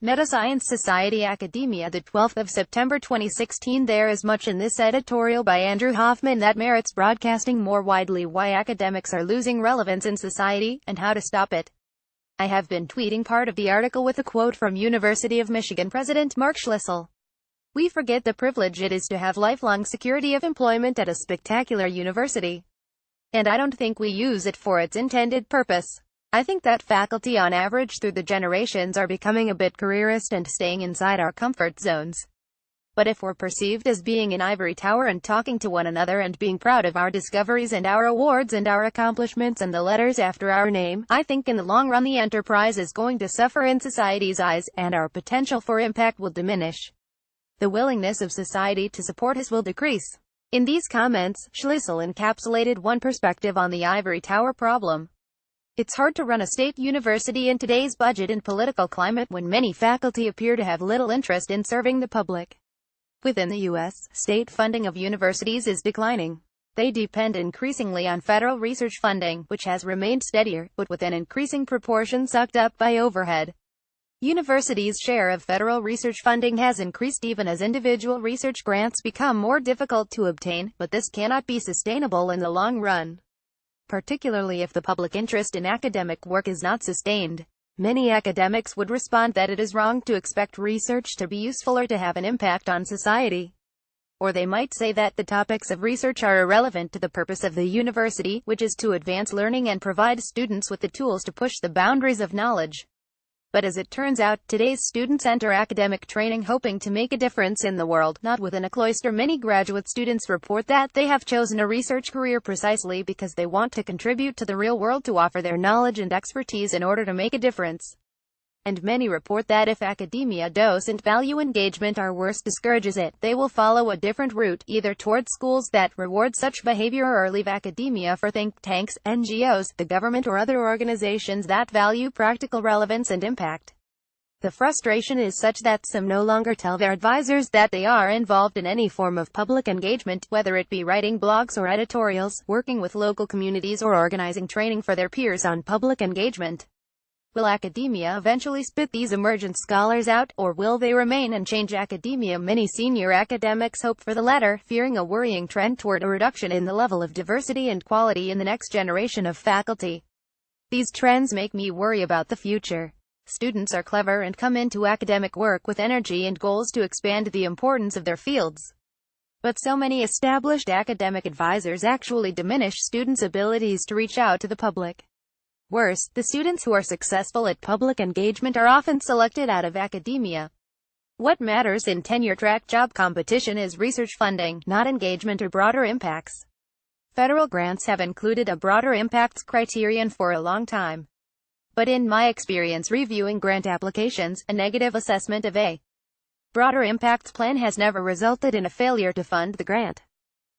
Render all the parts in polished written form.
Metascience Society Academia, the 12th of September 2016. There is much in this editorial by Andrew Hoffman that merits broadcasting more widely: why academics are losing relevance in society, and how to stop it. I have been tweeting part of the article with a quote from University of Michigan President Mark Schlissel. We forget the privilege it is to have lifelong security of employment at a spectacular university. And I don't think we use it for its intended purpose. I think that faculty on average through the generations are becoming a bit careerist and staying inside our comfort zones. But if we're perceived as being in ivory tower and talking to one another and being proud of our discoveries and our awards and our accomplishments and the letters after our name, I think in the long run the enterprise is going to suffer in society's eyes, and our potential for impact will diminish. The willingness of society to support us will decrease. In these comments, Schlissel encapsulated one perspective on the ivory tower problem. It's hard to run a state university in today's budget and political climate when many faculty appear to have little interest in serving the public. Within the U.S., state funding of universities is declining. They depend increasingly on federal research funding, which has remained steadier, but with an increasing proportion sucked up by overhead. Universities' share of federal research funding has increased even as individual research grants become more difficult to obtain, but this cannot be sustainable in the long run, particularly if the public interest in academic work is not sustained. Many academics would respond that it is wrong to expect research to be useful or to have an impact on society. Or they might say that the topics of research are irrelevant to the purpose of the university, which is to advance learning and provide students with the tools to push the boundaries of knowledge. But as it turns out, today's students enter academic training hoping to make a difference in the world, not within a cloister. Many graduate students report that they have chosen a research career precisely because they want to contribute to the real world, to offer their knowledge and expertise in order to make a difference. And many report that if academia doesn't value engagement or worse discourages it, they will follow a different route, either toward schools that reward such behavior or leave academia for think tanks, NGOs, the government or other organizations that value practical relevance and impact. The frustration is such that some no longer tell their advisors that they are involved in any form of public engagement, whether it be writing blogs or editorials, working with local communities or organizing training for their peers on public engagement. Will academia eventually spit these emergent scholars out, or will they remain and change academia? Many senior academics hope for the latter, fearing a worrying trend toward a reduction in the level of diversity and quality in the next generation of faculty. These trends make me worry about the future. Students are clever and come into academic work with energy and goals to expand the importance of their fields. But so many established academic advisors actually diminish students' abilities to reach out to the public. Worse, the students who are successful at public engagement are often selected out of academia. What matters in tenure-track job competition is research funding, not engagement or broader impacts. Federal grants have included a broader impacts criterion for a long time. But in my experience reviewing grant applications, a negative assessment of a broader impacts plan has never resulted in a failure to fund the grant.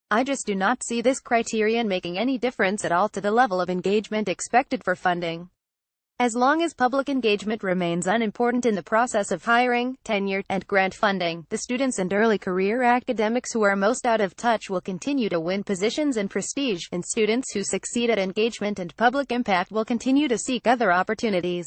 I just do not see this criterion making any difference at all to the level of engagement expected for funding. As long as public engagement remains unimportant in the process of hiring, tenure, and grant funding, the students and early career academics who are most out of touch will continue to win positions and prestige, and students who succeed at engagement and public impact will continue to seek other opportunities.